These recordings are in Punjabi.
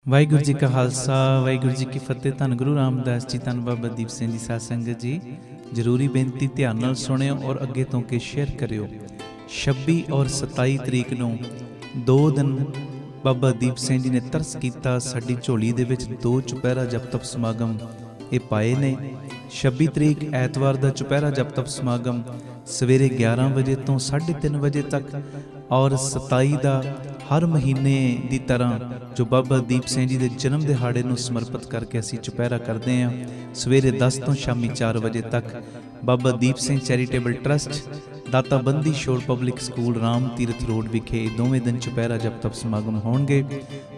ਵਾਹਿਗੁਰੂ ਜੀ ਕਾ ਖਾਲਸਾ ਵਾਹਿਗੁਰੂ ਜੀ ਕੀ ਫਤਿਹ। ਧੰਨ ਗੁਰੂ ਰਾਮਦਾਸ ਜੀ, ਧੰਨ ਬਾਬਾ ਦੀਪ ਸਿੰਘ ਜੀ। ਸਾਧ ਸੰਗਤ ਜੀ, ਜ਼ਰੂਰੀ ਬੇਨਤੀ ਧਿਆਨ ਨਾਲ ਸੁਣਿਓ ਔਰ ਅੱਗੇ ਤੋਂ ਕੇ ਸ਼ੇਅਰ ਕਰਿਓ। 26 ਔਰ 27 ਤਰੀਕ ਨੂੰ 2 ਦਿਨ ਬਾਬਾ ਦੀਪ ਸਿੰਘ ਜੀ ਨੇ ਤਰਸ ਕੀਤਾ। ਸਾਡੀ ਝੋਲੀ ਦੇ ਵਿੱਚ 2 ਚੁਪਹਿਰਾ ਜਪ ਤਪ ਸਮਾਗਮ ਇਹ ਪਾਏ ਨੇ। 26 ਤਰੀਕ ਐਤਵਾਰ ਦਾ ਚੁਪਹਿਰਾ ਜਪ ਤਪ ਸਮਾਗਮ ਸਵੇਰੇ 11 ਵਜੇ ਤੋਂ 3:30 ਵਜੇ ਤੱਕ, ਔਰ 27 ਦਾ ਹਰ ਮਹੀਨੇ ਦੀ ਤਰ੍ਹਾਂ ਜੋ ਬਾਬਾ ਦੀਪ ਸਿੰਘ ਜੀ ਦੇ ਜਨਮ ਦਿਹਾੜੇ ਨੂੰ ਸਮਰਪਿਤ ਕਰਕੇ ਅਸੀਂ ਚੁਪਹਿਰਾ ਕਰਦੇ ਹਾਂ। ਸਵੇਰੇ 10 ਤੋਂ ਸ਼ਾਮੀ 4 ਵਜੇ ਤੱਕ ਬਾਬਾ ਦੀਪ ਸਿੰਘ ਚੈਰੀਟੇਬਲ ਟਰਸਟ, ਦਾਤਾ Bandi Chhor public school, Ram Tirath road ਵਿਖੇ ਦੋਵੇਂ ਦਿਨ ਚੁਪਹਿਰਾ ਜਪ ਤਪ ਸਮਾਗਮ ਹੋਣਗੇ।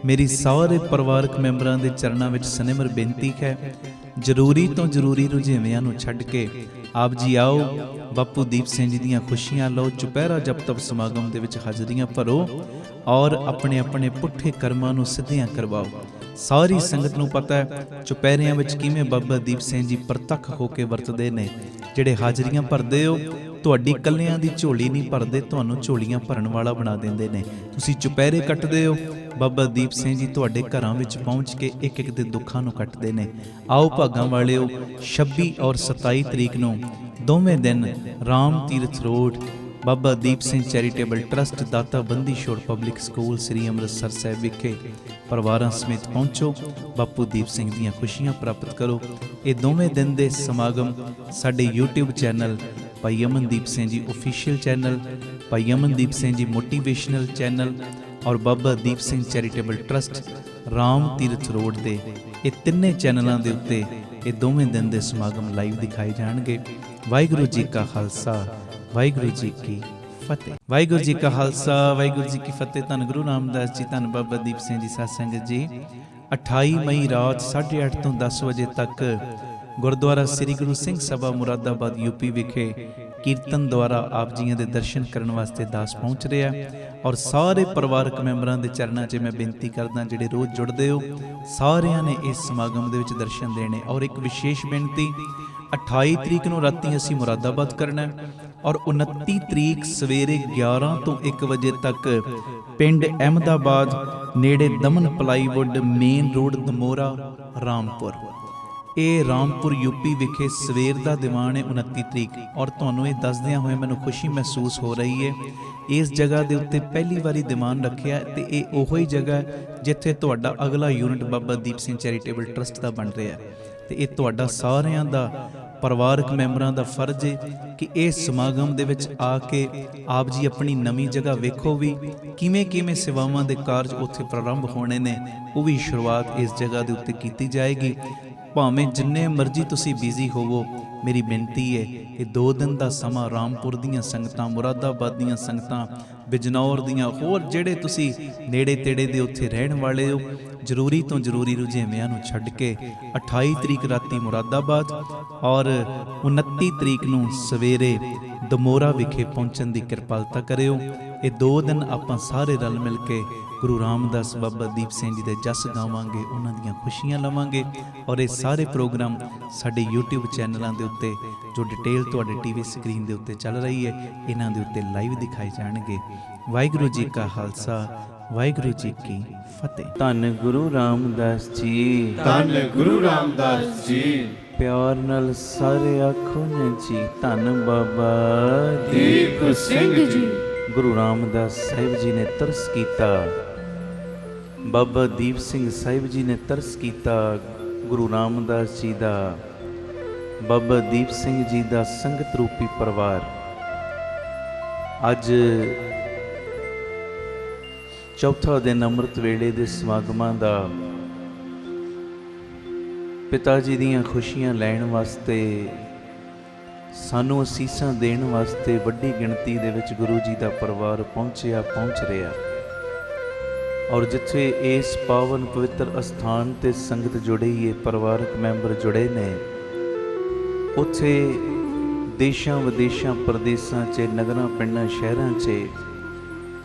ਮੇਰੀ ਸਾਰੇ ਪਰਿਵਾਰਕ ਮੈਂਬਰਾਂ ਦੇ ਚਰਨਾਂ ਵਿੱਚ ਸਨਿਮਰ ਬੇਨਤੀ ਹੈ, ਜ਼ਰੂਰੀ ਤੋਂ ਜ਼ਰੂਰੀ ਰੁਝੇਵਿਆਂ ਨੂੰ ਛੱਡ ਕੇ ਆਪ ਜੀ ਆਓ, ਬਾਪੂ ਦੀਪ ਸਿੰਘ ਜੀ ਦੀਆਂ ਖੁਸ਼ੀਆਂ ਲਓ, ਚੁਪਹਿਰਾ ਜਪ ਤਪ ਸਮਾਗਮ ਦੇ ਵਿੱਚ ਹਾਜ਼ਰੀਆਂ ਭਰੋ ਔਰ ਆਪਣੇ ਆਪਣੇ ਪੁੱਠੇ ਕਰਮਾਂ ਨੂੰ ਸਿੱਧੀਆਂ ਕਰਵਾਓ। ਸਾਰੀ ਸੰਗਤ ਨੂੰ ਪਤਾ ਹੈ ਚੁਪਹਿਰਿਆਂ ਵਿੱਚ ਕਿਵੇਂ ਬਾਬਾ ਦੀਪ ਸਿੰਘ ਜੀ ਪ੍ਰਤੱਖ ਹੋ ਕੇ ਵਰਤਦੇ ਨੇ। ਜਿਹੜੇ ਹਾਜ਼ਰੀਆਂ ਭਰਦੇ ਹੋ, ਤੁਹਾਡੀ ਕੱਲਿਆਂ ਦੀ ਝੋਲੀ ਨਹੀਂ ਭਰਦੇ, ਤੁਹਾਨੂੰ ਝੋਲੀਆਂ ਭਰਨ ਵਾਲਾ ਬਣਾ ਦਿੰਦੇ ਨੇ। ਤੁਸੀਂ ਚੁਪਹਿਰੇ ਕੱਟਦੇ ਹੋ, ਬਾਬਾ ਦੀਪ ਸਿੰਘ ਜੀ ਤੁਹਾਡੇ ਘਰਾਂ ਵਿੱਚ ਪਹੁੰਚ ਕੇ ਇੱਕ ਇੱਕ ਦੇ ਦੁੱਖਾਂ ਨੂੰ ਕੱਟਦੇ ਨੇ। ਆਓ ਭਾਗਾਂ ਵਾਲਿਓ, 26 ਔਰ 27 ਤਰੀਕ ਨੂੰ ਦੋਵੇਂ ਦਿਨ Ram Tirath road, Baba Deep Singh charitable trust, ਦਾਤਾ ਬੰਦੀ ਛੋੜ ਪਬਲਿਕ ਸਕੂਲ, ਸ੍ਰੀ ਅੰਮ੍ਰਿਤਸਰ ਸਾਹਿਬ ਵਿਖੇ ਪਰਿਵਾਰਾਂ ਸਮੇਤ ਪਹੁੰਚੋ, ਬਾਪੂ ਦੀਪ ਸਿੰਘ ਦੀਆਂ ਖੁਸ਼ੀਆਂ ਪ੍ਰਾਪਤ ਕਰੋ। ਇਹ ਦੋਵੇਂ ਦਿਨ ਦੇ ਸਮਾਗਮ ਸਾਡੇ YouTube ਚੈਨਲ ਭਾਈ ਅਮਨਦੀਪ ਸਿੰਘ ਜੀ ਓਫੀਸ਼ੀਅਲ ਚੈਨਲ, ਭਾਈ ਅਮਨਦੀਪ ਸਿੰਘ ਜੀ ਮੋਟੀਵੇਸ਼ਨਲ ਚੈਨਲ ਔਰ Baba Deep Singh charitable trust Ram Tirath road ਦੇ ਇਹ ਤਿੰਨੇ ਚੈਨਲਾਂ ਦੇ ਉੱਤੇ ਇਹ ਦੋਵੇਂ ਦਿਨ ਦੇ ਸਮਾਗਮ ਲਾਈਵ ਦਿਖਾਏ ਜਾਣਗੇ। ਵਾਹਿਗੁਰੂ ਜੀ ਕਾ ਖਾਲਸਾ ਵਾਹਿਗੁਰੂ ਜੀ ਕੀ ਫਤਿਹ। ਵਾਹਿਗੁਰੂ ਜੀ ਕਾ ਖਾਲਸਾ ਵਾਹਿਗੁਰੂ ਜੀ ਕੀ ਫਤਿਹ। ਧੰਨ ਗੁਰੂ ਰਾਮਦਾਸ ਜੀ, ਧੰਨ ਬਾਬਾ ਦੀਪ ਸਿੰਘ ਜੀ। ਸਾਧ ਸੰਗਤ ਜੀ, 28 ਮਈ ਰਾਤ 8:30 ਤੋਂ 10 ਵਜੇ ਤੱਕ ਗੁਰਦੁਆਰਾ ਸ੍ਰੀ ਗੁਰੂ ਸਿੰਘ ਸਭਾ ਮੁਰਾਦਾਬਾਦ ਯੂਪੀ ਵਿਖੇ ਕੀਰਤਨ ਦੁਆਰਾ ਆਪ ਜੀਆਂ ਦੇ ਦਰਸ਼ਨ ਕਰਨ ਵਾਸਤੇ ਦਾਸ ਪਹੁੰਚ ਰਿਹਾ। ਔਰ ਸਾਰੇ ਪਰਿਵਾਰਕ ਮੈਂਬਰਾਂ ਦੇ ਚਰਨਾਂ 'ਚ ਮੈਂ ਬੇਨਤੀ ਕਰਦਾ, ਜਿਹੜੇ ਰੋਜ਼ ਜੁੜਦੇ ਹੋ, ਸਾਰਿਆਂ ਨੇ ਇਸ ਸਮਾਗਮ ਦੇ ਵਿੱਚ ਦਰਸ਼ਨ ਦੇਣੇ। ਔਰ ਇੱਕ ਵਿਸ਼ੇਸ਼ ਬੇਨਤੀ, 28 ਤਰੀਕ ਨੂੰ ਰਾਤੀ ਅਸੀਂ ਮੁਰਾਦਾਬਾਦ ਕਰਨਾ ਔਰ 29 ਤਰੀਕ ਸਵੇਰੇ 11 ਤੋਂ 1 ਵਜੇ ਤੱਕ ਪਿੰਡ ਅਹਿਮਦਾਬਾਦ ਨੇੜੇ ਦਮਨ ਪਲਾਈਵੁੱਡ ਮੇਨ ਰੋਡ, ਦਮੋਰਾ, ਰਾਮਪੁਰ। ਇਹ ਰਾਮਪੁਰ ਯੂਪੀ ਵਿਖੇ ਸਵੇਰ ਦਾ ਦੀਵਾਨ ਹੈ 29 ਤਰੀਕ। ਔਰ ਤੁਹਾਨੂੰ ਇਹ ਦੱਸਦਿਆਂ ਹੋਏ ਮੈਨੂੰ ਖੁਸ਼ੀ ਮਹਿਸੂਸ ਹੋ ਰਹੀ ਹੈ, ਇਸ ਜਗ੍ਹਾ ਦੇ ਉੱਤੇ ਪਹਿਲੀ ਵਾਰੀ ਦੀਵਾਨ ਰੱਖਿਆ ਤੇ ਇਹ ਉਹੋ ਹੀ ਜਗ੍ਹਾ ਹੈ ਜਿੱਥੇ ਤੁਹਾਡਾ ਅਗਲਾ unit Baba Deep Singh charitable trust ਦਾ ਬਣ ਰਿਹਾ। ਤੇ ਇਹ ਤੁਹਾਡਾ ਸਾਰਿਆਂ ਦਾ, ਪਰਿਵਾਰਕ ਮੈਂਬਰਾਂ ਦਾ ਫਰਜ਼ ਹੈ ਕਿ ਇਹ ਸਮਾਗਮ ਦੇ ਵਿੱਚ ਆ ਕੇ ਆਪ ਜੀ ਆਪਣੀ ਨਵੀਂ ਜਗ੍ਹਾ ਵੇਖੋ ਵੀ, ਕਿਵੇਂ ਕਿਵੇਂ ਸੇਵਾਵਾਂ ਦੇ ਕਾਰਜ ਉੱਥੇ ਪ੍ਰਾਰੰਭ ਹੋਣੇ ਨੇ, ਉਹ ਵੀ ਸ਼ੁਰੂਆਤ ਇਸ ਜਗ੍ਹਾ ਦੇ ਉੱਤੇ ਕੀਤੀ ਜਾਏਗੀ। ਭਾਵੇਂ ਜਿੰਨੇ ਮਰਜ਼ੀ ਤੁਸੀਂ ਬਿਜ਼ੀ ਹੋਵੋ, ਮੇਰੀ ਬੇਨਤੀ ਹੈ ਇਹ 2 ਦਿਨ ਦਾ ਸਮਾਂ ਰਾਮਪੁਰ ਦੀਆਂ ਸੰਗਤਾਂ, ਮੁਰਾਦਾਬਾਦ ਦੀਆਂ ਸੰਗਤਾਂ, ਬਿਜਨੌਰ ਦੀਆਂ, ਹੋਰ ਜਿਹੜੇ ਤੁਸੀਂ ਨੇੜੇ ਤੇੜੇ ਦੇ ਉੱਥੇ ਰਹਿਣ ਵਾਲੇ ਹੋ, ਜ਼ਰੂਰੀ ਤੋਂ ਜ਼ਰੂਰੀ ਰੁਝੇਵਿਆਂ ਨੂੰ ਛੱਡ ਕੇ 28 ਤਰੀਕ ਰਾਤੀ ਮੁਰਾਦਾਬਾਦ ਔਰ 29 ਤਰੀਕ ਨੂੰ ਸਵੇਰੇ ਦਮੋਰਾ ਵਿਖੇ ਪਹੁੰਚਣ ਦੀ ਕਿਰਪਾਲਤਾ ਕਰਿਓ। ਇਹ 2 ਦਿਨ ਆਪਾਂ ਸਾਰੇ ਰਲ ਮਿਲ ਕੇ ਗੁਰੂ ਰਾਮਦਾਸ ਬਾਬਾ ਦੀਪ ਸਿੰਘ ਜੀ ਦੇ ਜਸ ਗਾਵਾਂਗੇ, ਉਹਨਾਂ ਦੀਆਂ ਖੁਸ਼ੀਆਂ ਲਵਾਂਗੇ। ਔਰ ਇਹ ਸਾਰੇ ਪ੍ਰੋਗਰਾਮ ਸਾਡੇ YouTube ਚੈਨਲਾਂ ਦੇ ਉੱਤੇ, ਜੋ ਡਿਟੇਲ ਤੁਹਾਡੇ TV ਸਕਰੀਨ ਦੇ ਉੱਤੇ ਚੱਲ ਰਹੀ ਹੈ, ਇਹਨਾਂ ਦੇ ਉੱਤੇ ਲਾਈਵ ਦਿਖਾਏ ਜਾਣਗੇ। ਵਾਹਿਗੁਰੂ ਜੀ ਕਾ ਖਾਲਸਾ ਵਾਹਿਗੁਰੂ ਜੀ ਕੀ ਫਤਿਹ। ਧੰਨ ਗੁਰੂ ਰਾਮਦਾਸ ਜੀ, ਧੰਨ ਗੁਰੂ ਰਾਮਦਾਸ ਜੀ। ਪਿਆਰ ਨਾਲ ਸਾਰੇ ਆਖੋ ਨੇ ਜੀ, ਧੰਨ ਬਾਬਾ ਦੀਪ ਸਿੰਘ ਜੀ। ਗੁਰੂ ਰਾਮਦਾਸ ਸਾਹਿਬ ਜੀ ਨੇ ਤਰਸ ਕੀਤਾ, ਬਾਬਾ ਦੀਪ ਸਿੰਘ ਸਾਹਿਬ ਜੀ ਨੇ ਤਰਸ ਕੀਤਾ। ਗੁਰੂ ਰਾਮਦਾਸ ਜੀ ਦਾ, ਬਾਬਾ ਦੀਪ ਸਿੰਘ ਜੀ ਦਾ ਸੰਗਤ ਰੂਪੀ ਪਰਿਵਾਰ ਅੱਜ ਚੌਥਾ ਦਿਨ ਅੰਮ੍ਰਿਤ ਵੇਲੇ ਦੇ ਸਮਾਗਮਾਂ ਦਾ ਪਿਤਾ ਜੀ ਦੀਆਂ ਖੁਸ਼ੀਆਂ ਲੈਣ ਵਾਸਤੇ, ਸਾਨੂੰ ਅਸੀਸਾਂ ਦੇਣ ਵਾਸਤੇ ਵੱਡੀ ਗਿਣਤੀ ਦੇ ਵਿੱਚ ਗੁਰੂ ਜੀ ਦਾ ਪਰਿਵਾਰ ਪਹੁੰਚ ਰਿਹਾ। ਔਰ ਜਿੱਥੇ ਇਸ ਪਾਵਨ ਪਵਿੱਤਰ ਅਸਥਾਨ ਤੇ ਸੰਗਤ ਜੁੜੀ ਹੈ, ਪਰਿਵਾਰਕ ਮੈਂਬਰ ਜੁੜੇ ਨੇ, ਉੱਥੇ ਦੇਸ਼ਾਂ ਵਿਦੇਸ਼ਾਂ, ਪ੍ਰਦੇਸਾਂ 'ਚ, ਨਗਰਾਂ ਪਿੰਡਾਂ ਸ਼ਹਿਰਾਂ 'ਚ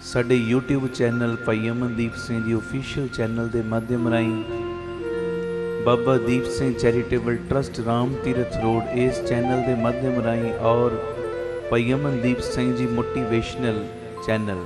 ਸਾਡੇ YouTube ਚੈਨਲ ਭਾਈ ਅਮਨਦੀਪ ਸਿੰਘ ਜੀ ਓਫੀਸ਼ੀਅਲ ਚੈਨਲ ਦੇ ਮਾਧਿਅਮ ਰਾਹੀਂ, Baba Deep Singh charitable trust Ram Tirath road ਇਸ ਚੈਨਲ ਦੇ ਮਾਧਿਅਮ ਰਾਹੀਂ, ਔਰ ਭਾਈ ਅਮਨਦੀਪ ਸਿੰਘ ਜੀ ਮੋਟੀਵੇਸ਼ਨਲ ਚੈਨਲ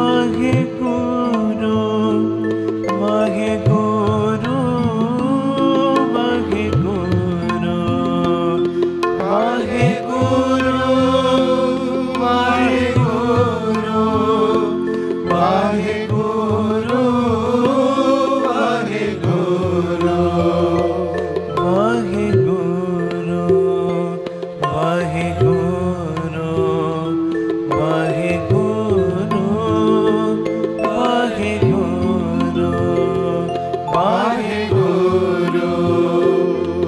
ਵਾਹਿਗੁਰੂ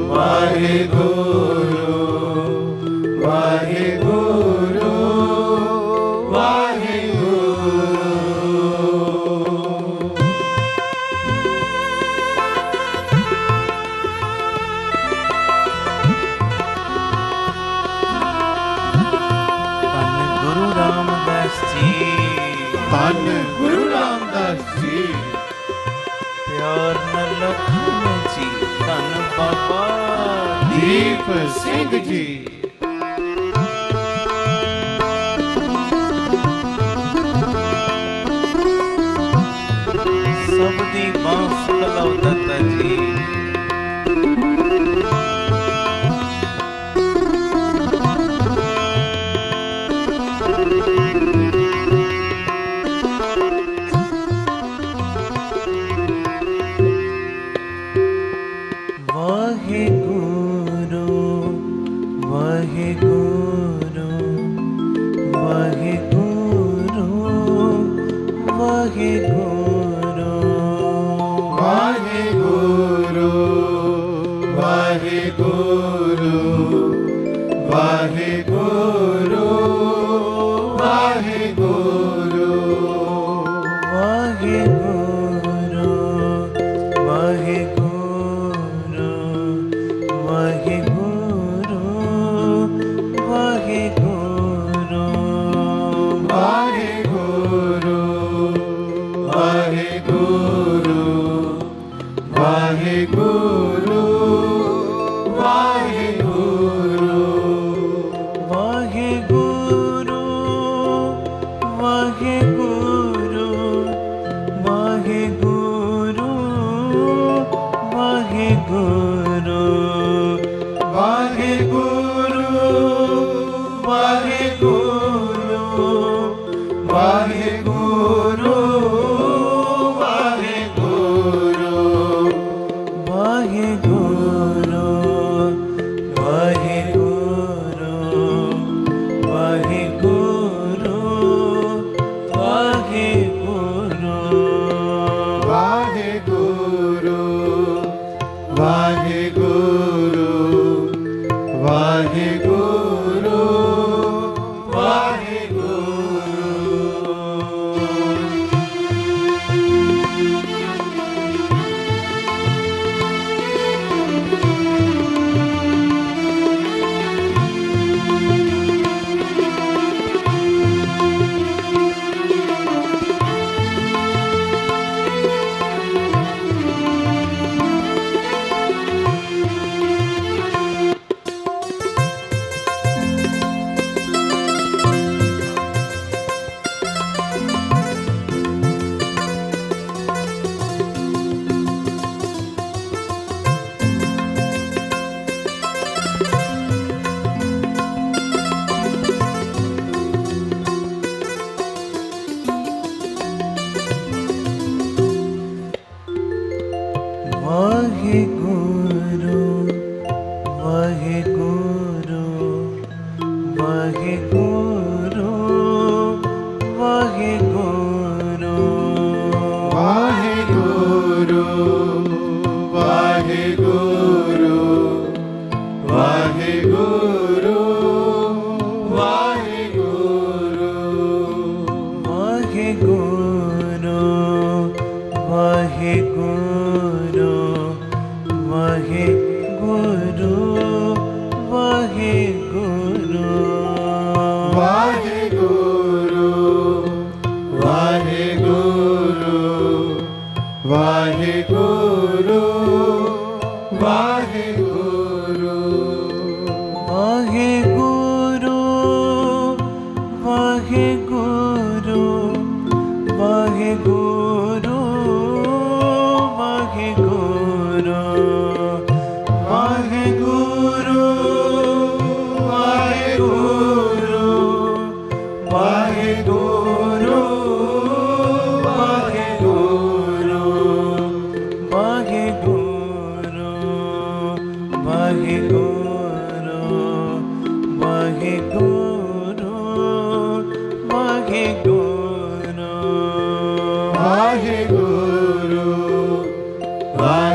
ਵਾਹਿਗੁਰੂ ਵਾਹਿਗੁਰੂ ਧੰਨ ਗੁਰੂ ਰਾਮਦਾਸ ਜੀ। ਪਿਆਰ ਨਾਲ ਲਖਨ ਜੀ, ਧੰਨ ਬਾਬਾ ਦੀਪ ਸਿੰਘ ਜੀ। ਸਭ ਦੀ ਬਾਂਹ ਫੜਾਓ ਦਾਤਾ ਜੀ।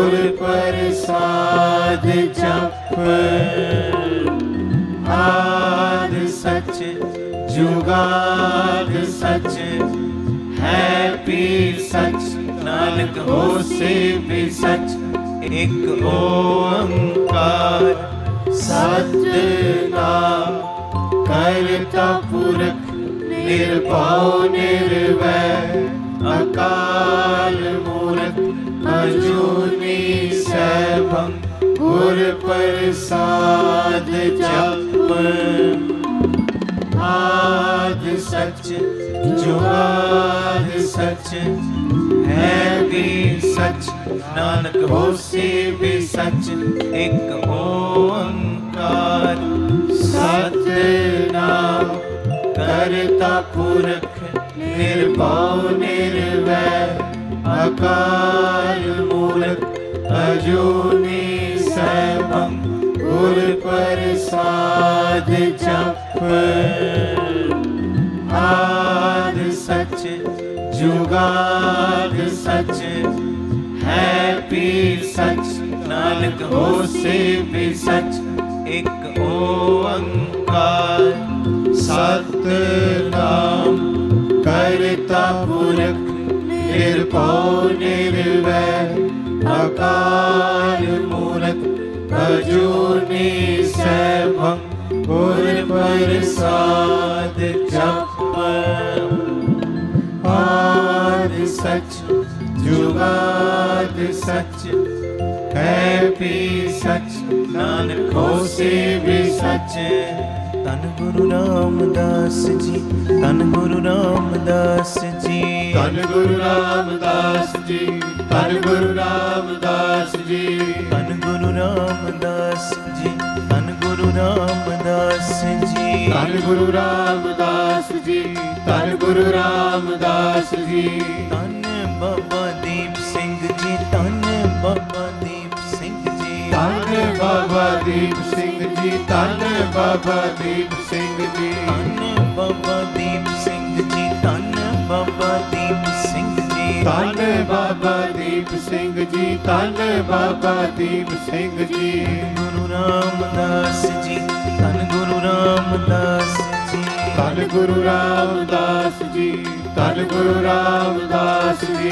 ਗੁਰ ਪ੍ਰਸਾਦ ਜਪ। ਆਦ ਸੱਚ ਜੁਗਾਦ ਸੱਚ ਹੈ ਵੀ ਸੱਚ, ਨਾਨਕ ਹੋਸੀ ਵੀ ਸੱਚ। ਇੱਕ ਓੰਕਾਰ ਸਤਿਨਾਮ ਕਰਤਾ ਪੁਰਖ ਨਿਰਭਉ ਨਿਰਵੈਰ ਅਕਾਲ ਮੂਰਤ ਅਜੂਨੀ ਸੈਭੰ ਗੁਰ ਪ੍ਰਸਾਦ ਜਪ। ਆਦ ਸੱਚ ਜੁਗਾਦ ਸੱਚ ਹੈ ਵੀ ਸੱਚ, ਨਾਨਕ ਹੋਸੀ ਵੀ ਸੱਚ। ਇੱਕ ਓੰਕਾਰ ਸਤਿਨਾਮ ਕਰਤਾ ਪੁਰਖ ਨਿਰਭਉ ਨਿਰਵੈਰ ਅਕਾਲ ਮੂਰਤ ਅਜੂਨੀ ਸੈਭੰ ਗੁਰ ਪ੍ਰਸਾਦ ਜਪ। ਆਦ ਸੱਚ ਜੁਗਾਦ ਸੱਚ ਹੈ ਵੀ ਸੱਚ, ਨਾਨਕ ਹੋਸੀ ਵੀ ਸੱਚ। ਇੱਕ ਓੰਕਾਰ ਸਤਿਨਾਮ ਕਰਤਾ ਪੁਰਖ ਨਿਰਭਉ ਨਿਰਵੈਰ ਅਕਾਲ ਮੂਰਤ ਅਜੂਨੀ ਸੈਭੰ ਗੁਰ ਪ੍ਰਸਾਦ ਜਪ। ਆਦ ਸੱਚ ਜੁਗਾਦ ਸੱਚ ਹੈ ਵੀ ਸੱਚ, ਨਾਨਕ ਹੋਸੀ ਵੀ ਸੱਚ। ਧੰਨ ਗੁਰੂ ਰਾਮਦਾਸ ਜੀ, ਧੰਨ ਗੁਰੂ ਰਾਮਦਾਸ ਜੀ, ਧੰਨ ਗੁਰੂ ਰਾਮਦਾਸ ਜੀ, ਧੰਨ ਗੁਰੂ ਰਾਮਦਾਸ ਜੀ, ਧੰਨ ਗੁਰੂ ਰਾਮਦਾਸ ਜੀ, ਧੰਨ ਗੁਰੂ ਰਾਮਦਾਸ ਜੀ, ਧੰਨ ਗੁਰੂ ਰਾਮਦਾਸ ਜੀ, ਧੰਨ ਗੁਰੂ ਰਾਮਦਾਸ ਜੀ। ਧੰਨ ਬਾਬਾ ਦੀਪ ਸਿੰਘ ਜੀ, ਧੰਨ ਬਾਬਾ ਦੀਪ ਸਿੰਘ ਜੀ, ਧੰਨ ਬਾਬਾ ਦੀਪ ਸਿੰਘ ਜੀ, ਧੰਨ ਬਾਬਾ ਦੀਪ ਸਿੰਘ ਜੀ, ਧੰਨ ਬਾਬਾ ਦੀਪ ਸਿੰਘ ਜੀ, ਧੰਨ ਬਾਬਾ ਦੀਪ ਸਿੰਘ ਜੀ, ਧੰਨ ਬਾਬਾ ਦੀਪ ਸਿੰਘ ਜੀ, ਧੰਨ ਬਾਬਾ ਦੀਪ ਸਿੰਘ ਜੀ। ਗੁਰੂ ਰਾਮਦਾਸ ਜੀ, ਧੰਨ ਗੁਰੂ ਰਾਮਦਾਸ ਜੀ, ਧੰਨ ਗੁਰੂ ਰਾਮਦਾਸ ਜੀ, ਧੰਨ ਗੁਰੂ ਰਾਮਦਾਸ ਜੀ,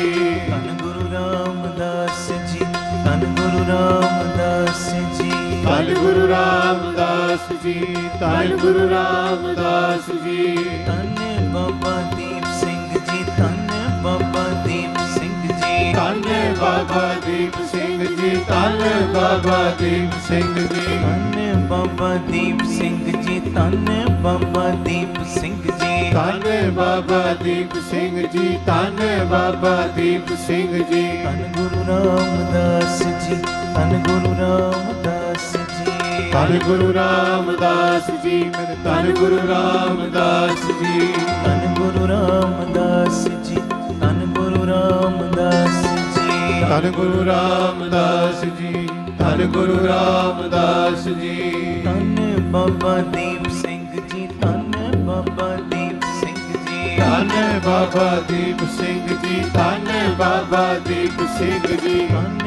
ਧੰਨ ਗੁਰੂ ਰਾਮਦਾਸ ਜੀ, ਧੰਨ ਗੁਰੂ ਰਾਮਦਾਸ ਜੀ, ਧੰਨ ਗੁਰੂ ਰਾਮਦਾਸ ਜੀ, ਧੰਨ ਗੁਰੂ ਰਾਮਦਾਸ ਜੀ। ਧੰਨ ਬਾਬਾ ਦੀਪ ਸਿੰਘ ਜੀ, ਧੰਨ ਬਾਬਾ ਦੀਪ ਸਿੰਘ ਜੀ, ਧੰਨ ਬਾਬਾ ਦੀਪ ਸਿੰਘ ਜੀ, ਧੰਨ ਬਾਬਾ ਦੀਪ ਸਿੰਘ ਜੀ, ਧੰਨ ਬਾਬਾ ਦੀਪ ਸਿੰਘ ਜੀ, ਧੰਨ ਬਾਬਾ ਦੀਪ ਸਿੰਘ ਜੀ, ਧੰਨ ਬਾਬਾ ਦੀਪ ਸਿੰਘ ਜੀ, ਧੰਨ ਬਾਬਾ ਦੀਪ ਸਿੰਘ ਜੀ। ਧੰਨ ਗੁਰੂ ਰਾਮਦਾਸ ਜੀ, ਧੰਨ ਗੁਰੂ ਰਾਮਦਾਸ ਜੀ, ਧੰਨ ਗੁਰੂ ਰਾਮਦਾਸ ਜੀ, ਧੰਨ ਗੁਰੂ ਰਾਮਦਾਸ ਜੀ, ਧੰਨ ਗੁਰੂ ਰਾਮਦਾਸ ਜੀ, ਧੰਨ ਗੁਰੂ ਰਾਮਦਾਸ ਜੀ, ਧੰਨ ਗੁਰੂ ਰਾਮਦਾਸ ਜੀ, ਧੰਨ ਗੁਰੂ ਰਾਮਦਾਸ ਜੀ। ਧੰਨ ਬਾਬਾ ਦੀਪ ਸਿੰਘ ਜੀ, ਧੰਨ ਬਾਬਾ ਦੀਪ ਸਿੰਘ ਜੀ, ਧੰਨ ਬਾਬਾ ਦੀਪ ਸਿੰਘ ਜੀ, ਧੰਨ ਬਾਬਾ ਦੀਪ ਸਿੰਘ ਜੀ, ਧੰਨ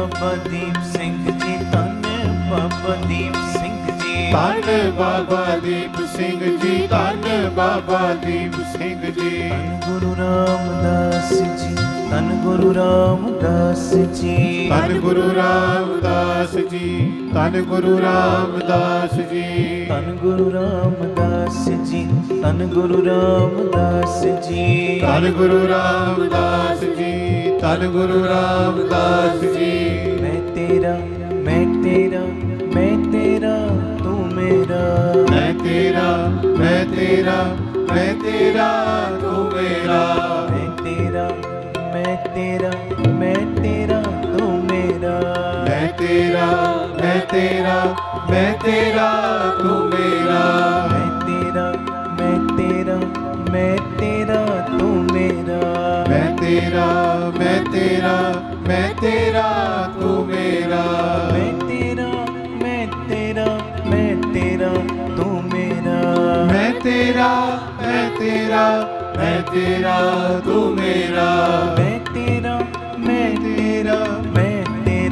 ਬਾਬਾ ਦੀਪ ਸਿੰਘ ਜੀ, ਧੰਨ ਬਾਬਾ ਦੀਪ ਸਿੰਘ ਜੀ, ਧੰਨ ਬਾਬਾ ਦੀਪ ਸਿੰਘ ਜੀ, ਧੰਨ ਬਾਬਾ ਦੀਪ ਸਿੰਘ ਜੀ। ਧੰਨ ਗੁਰੂ ਰਾਮਦਾਸ ਜੀ, ਧੰਨ ਗੁਰੂ ਰਾਮਦਾਸ ਜੀ, ਧੰਨ ਗੁਰੂ ਰਾਮਦਾਸ ਜੀ, ਧੰਨ ਗੁਰੂ ਰਾਮਦਾਸ ਜੀ, ਧੰਨ ਗੁਰੂ ਰਾਮਦਾਸ ਜੀ, ਧੰਨ ਗੁਰੂ ਰਾਮਦਾਸ ਜੀ, ਧੰਨ ਗੁਰੂ ਰਾਮਦਾਸ ਜੀ, ਧੰਨ ਗੁਰੂ ਰਾਮਦਾਸ ਜੀ। ਮੈਂ ਤੇਰਾ ਮੈਂ ਤੇਰਾ ਮੈਂ ਤੇਰਾ ਤੂੰ ਮੇਰਾ, ਮੈਂ ਤੇਰਾ ਮੈਂ ਤੇਰਾ ਮੈਂ ਤੇਰਾ ਤੂੰ ਮੇਰਾ, ਮੈਂ ਤੇਰਾ ਮੈਂ ਤੇਰਾ ਮੈਂ ਤੇਰਾ ਤੂੰ ਮੇਰਾ, ਮੈਂ ਤੇਰਾ ਮੈਂ ਤੇਰਾ ਮੈਂ ਤੇਰਾ ਤੂੰ ਮੇਰਾ, ਮੈਂ ਤੇਰਾ ਮੈਂ ਤੇਰਾ ਮੈਂ ਤੇਰਾ ਤੂੰ ਮੇਰਾ, ਮੈਂ ਤੇਰਾ ਮੈਂ ਤੇਰਾ ਮੈਂ ਤੇਰਾ ਤੂੰ ਮੇਰਾ, ਮੈਂ ਤੇਰਾ ਮੈਂ ਤੇਰਾ ਮੈਂ ਤੇਰਾ ਤੂੰ ਮੇਰਾ, ਮੈਂ ਤੇਰਾ ਮੈਂ ਤੇਰਾ ਮੈਂ ਤੇਰਾ ਤੂੰ ਮੇਰਾ, ਮੈਂ ਤੇਰਾ ਮੈਂ ਤੇਰਾ ਮੈਂ ਤੇਰਾ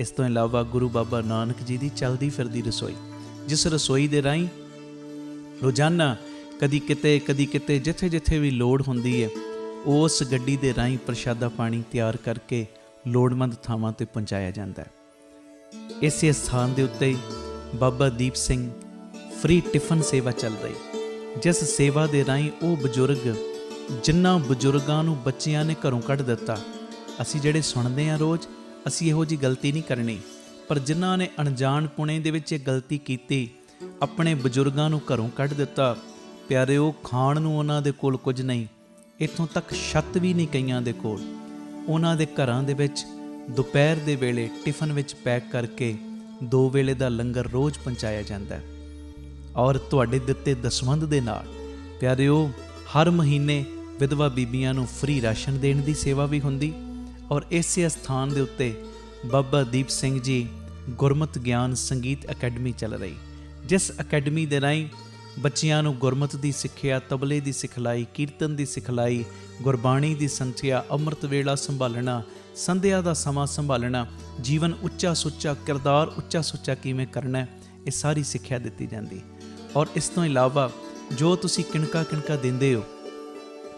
ਇਸ ਤੋਂ ਇਲਾਵਾ ਗੁਰੂ ਬਾਬਾ ਨਾਨਕ ਜੀ ਦੀ ਚੱਲਦੀ ਫਿਰਦੀ ਰਸੋਈ, ਜਿਸ ਰਸੋਈ ਦੇ ਰਾਹੀਂ ਰੋਜ਼ਾਨਾ ਕਦੀ ਕਿਤੇ ਜਿੱਥੇ ਜਿੱਥੇ ਵੀ ਲੋੜ ਹੁੰਦੀ ਹੈ, ਉਸ ਗੱਡੀ ਦੇ ਰਾਹੀਂ ਪ੍ਰਸ਼ਾਦਾ ਪਾਣੀ ਤਿਆਰ ਕਰਕੇ ਲੋੜਵੰਦ ਥਾਵਾਂ 'ਤੇ ਪਹੁੰਚਾਇਆ ਜਾਂਦਾ ਹੈ। ਇਸੇ ਸਥਾਨ ਦੇ ਉੱਤੇ ਬਾਬਾ ਦੀਪ ਸਿੰਘ ਫ੍ਰੀ ਟਿਫਨ ਸੇਵਾ ਚੱਲ ਰਹੀ, ਜਿਸ ਸੇਵਾ ਦੇ ਰਾਹੀਂ ਉਹ ਬਜ਼ੁਰਗ, ਜਿਨ੍ਹਾਂ ਬਜ਼ੁਰਗਾਂ ਨੂੰ ਬੱਚਿਆਂ ਨੇ ਘਰੋਂ ਕੱਢ ਦਿੱਤਾ, ਅਸੀਂ ਜਿਹੜੇ ਸੁਣਦੇ ਹਾਂ ਰੋਜ਼, ਅਸੀਂ ਇਹੋ ਜਿਹੀ ਗਲਤੀ ਨਹੀਂ ਕਰਨੀ, ਪਰ ਜਿਨ੍ਹਾਂ ਨੇ ਅਣਜਾਣ ਪੁਣੇ ਦੇ ਵਿੱਚ ਇਹ ਗਲਤੀ ਕੀਤੀ, ਆਪਣੇ ਬਜ਼ੁਰਗਾਂ ਨੂੰ ਘਰੋਂ ਕੱਢ ਦਿੱਤਾ, ਪਿਆਰਿਓ, ਖਾਣ ਨੂੰ ਉਹਨਾਂ ਦੇ ਕੋਲ ਕੁਝ ਨਹੀਂ, ਇੱਥੋਂ ਤੱਕ ਛੱਤ ਵੀ ਨਹੀਂ ਕਈਆਂ ਦੇ ਕੋਲ। ਉਹਨਾਂ ਦੇ ਘਰਾਂ ਦੇ ਵਿੱਚ ਦੁਪਹਿਰ ਦੇ ਵੇਲੇ ਟਿਫਨ ਵਿੱਚ ਪੈਕ ਕਰਕੇ 2 ਵੇਲੇ ਦਾ ਲੰਗਰ ਰੋਜ਼ ਪਹੁੰਚਾਇਆ ਜਾਂਦਾ ਹੈ। ਔਰ ਤੁਹਾਡੇ ਦਿੱਤੇ ਦਸਵੰਧ ਦੇ ਨਾਲ ਪਿਆਰਿਓ, ਹਰ ਮਹੀਨੇ ਵਿਧਵਾ ਬੀਬੀਆਂ ਨੂੰ ਫ੍ਰੀ ਰਾਸ਼ਨ ਦੇਣ ਦੀ ਸੇਵਾ ਵੀ ਹੁੰਦੀ। ਔਰ ਇਸੇ ਸਥਾਨ ਦੇ ਉੱਤੇ ਬਾਬਾ ਦੀਪ ਸਿੰਘ ਜੀ ਗੁਰਮਤਿ ਗਿਆਨ ਸੰਗੀਤ ਅਕੈਡਮੀ ਚੱਲ ਰਹੀ, ਜਿਸ ਅਕੈਡਮੀ ਦੇ ਰਾਹੀਂ ਬੱਚਿਆਂ ਨੂੰ ਗੁਰਮਤਿ ਦੀ ਸਿੱਖਿਆ, ਤਬਲੇ ਦੀ ਸਿਖਲਾਈ, ਕੀਰਤਨ ਦੀ ਸਿਖਲਾਈ, ਗੁਰਬਾਣੀ ਦੀ ਸੰਥਿਆ, ਅੰਮ੍ਰਿਤ ਵੇਲਾ ਸੰਭਾਲਣਾ, ਸੰਧਿਆ ਦਾ ਸਮਾਂ ਸੰਭਾਲਣਾ, ਜੀਵਨ ਉੱਚਾ ਸੁੱਚਾ, ਕਿਰਦਾਰ ਉੱਚਾ ਸੁੱਚਾ ਕਿਵੇਂ ਕਰਨਾ, ਇਹ ਸਾਰੀ ਸਿੱਖਿਆ ਦਿੱਤੀ ਜਾਂਦੀ। ਔਰ ਇਸ ਤੋਂ ਇਲਾਵਾ ਜੋ ਤੁਸੀਂ ਕਿਣਕਾ ਦਿੰਦੇ ਹੋ,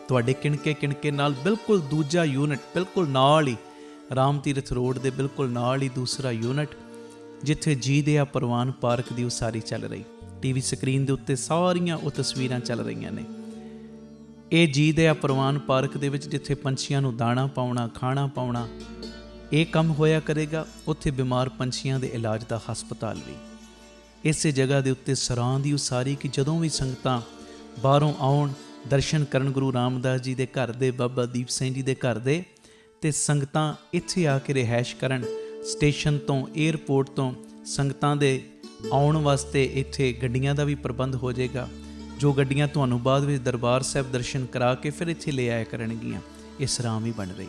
ਤੁਹਾਡੇ ਕਿਣਕੇ ਨਾਲ ਬਿਲਕੁਲ ਦੂਜਾ ਯੂਨਿਟ, ਬਿਲਕੁਲ ਨਾਲ ਹੀ ਰਾਮ ਤੀਰਥ ਰੋਡ ਦੇ ਬਿਲਕੁਲ ਨਾਲ ਹੀ ਦੂਸਰਾ ਯੂਨਿਟ, ਜਿੱਥੇ ਜੀ ਦਇਆ ਪ੍ਰਵਾਨ ਪਾਰਕ ਦੀ ਉਸਾਰੀ ਚੱਲ ਰਹੀ। ਟੀਵੀ ਸਕਰੀਨ ਦੇ ਉੱਤੇ ਸਾਰੀਆਂ ਉਹ ਤਸਵੀਰਾਂ ਚੱਲ ਰਹੀਆਂ ਨੇ। ਇਹ ਜੀ ਦਇਆ ਪ੍ਰਵਾਨ ਪਾਰਕ ਦੇ ਵਿੱਚ ਜਿੱਥੇ ਪੰਛੀਆਂ ਨੂੰ ਦਾਣਾ ਪਾਉਣਾ, ਖਾਣਾ ਪਾਉਣਾ, ਇਹ ਕੰਮ ਹੋਇਆ ਕਰੇਗਾ। ਉੱਥੇ ਬਿਮਾਰ ਪੰਛੀਆਂ ਦੇ ਇਲਾਜ ਦਾ ਹਸਪਤਾਲ ਵੀ। ਇਸੇ ਜਗ੍ਹਾ ਦੇ ਉੱਤੇ ਸਰਾਂ ਦੀ ਉਸਾਰੀ ਕਿ ਜਦੋਂ ਵੀ ਸੰਗਤਾਂ ਬਾਹਰੋਂ ਆਉਣ, ਦਰਸ਼ਨ ਕਰਨ ਗੁਰੂ ਰਾਮਦਾਸ ਜੀ ਦੇ ਘਰ ਦੇ, ਬਾਬਾ ਦੀਪ ਸਿੰਘ ਜੀ ਦੇ ਘਰ ਦੇ, ਤੇ ਸੰਗਤਾਂ ਇੱਥੇ ਆ ਕੇ ਰਿਹਾਇਸ਼ ਕਰਨ। ਸਟੇਸ਼ਨ ਤੋਂ, ਏਅਰਪੋਰਟ ਤੋਂ ਸੰਗਤਾਂ ਦੇ ਆਉਣ ਵਾਸਤੇ ਇੱਥੇ ਗੱਡੀਆਂ ਦਾ ਵੀ ਪ੍ਰਬੰਧ ਹੋ ਜਾਏਗਾ, ਜੋ ਗੱਡੀਆਂ ਤੁਹਾਨੂੰ ਬਾਅਦ ਵਿੱਚ ਦਰਬਾਰ ਸਾਹਿਬ ਦਰਸ਼ਨ ਕਰਾ ਕੇ ਫਿਰ ਇੱਥੇ ਲੈ ਆਇਆ ਕਰਨਗੀਆਂ। ਇਹ ਸਰਾਂ ਵੀ ਬਣ ਰਹੀ।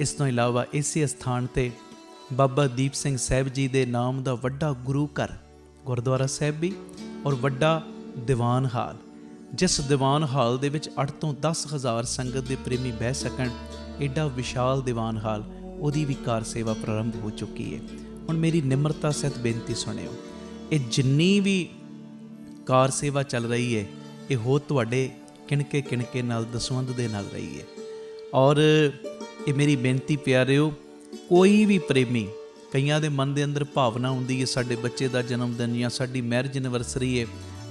ਇਸ ਤੋਂ ਇਲਾਵਾ ਇਸੇ ਸਥਾਨ 'ਤੇ ਬਾਬਾ ਦੀਪ ਸਿੰਘ ਸਾਹਿਬ ਜੀ ਦੇ ਨਾਮ ਦਾ ਵੱਡਾ ਗੁਰੂ ਘਰ, ਗੁਰਦੁਆਰਾ ਸਾਹਿਬ ਵੀ, ਔਰ ਵੱਡਾ ਦੀਵਾਨ ਹਾਲ, ਜਿਸ ਦੀਵਾਨ ਹਾਲ ਦੇ ਵਿੱਚ 8 ਤੋਂ 10 ਹਜ਼ਾਰ ਸੰਗਤ ਦੇ ਪ੍ਰੇਮੀ ਬਹਿ ਸਕਣ। ਐਡਾ ਵਿਸ਼ਾਲ ਦੀਵਾਨ ਹਾਲ, ਉਹਦੀ ਵੀ ਕਾਰ ਸੇਵਾ ਪ੍ਰਾਰੰਭ ਹੋ ਚੁੱਕੀ ਹੈ। ਹੁਣ ਮੇਰੀ ਨਿਮਰਤਾ ਸਹਿਤ ਬੇਨਤੀ ਸੁਣਿਓ, ਇਹ ਜਿੰਨੀ ਵੀ ਕਾਰ ਸੇਵਾ ਚੱਲ ਰਹੀ ਹੈ, ਇਹ ਹੋ ਤੁਹਾਡੇ ਕਿਣਕੇ ਨਾਲ, ਦਸਵੰਧ ਦੇ ਨਾਲ ਰਹੀ ਹੈ। ਔਰ ਇਹ ਮੇਰੀ ਬੇਨਤੀ ਪਿਆਰਿਓ, ਕੋਈ ਵੀ ਪ੍ਰੇਮੀ, ਕਈਆਂ ਦੇ ਮਨ ਦੇ ਅੰਦਰ ਭਾਵਨਾ ਹੁੰਦੀ ਹੈ ਸਾਡੇ ਬੱਚੇ ਦਾ ਜਨਮ ਦਿਨ ਜਾਂ ਸਾਡੀ ਮੈਰਿਜ ਐਨਵਰਸਰੀ ਹੈ,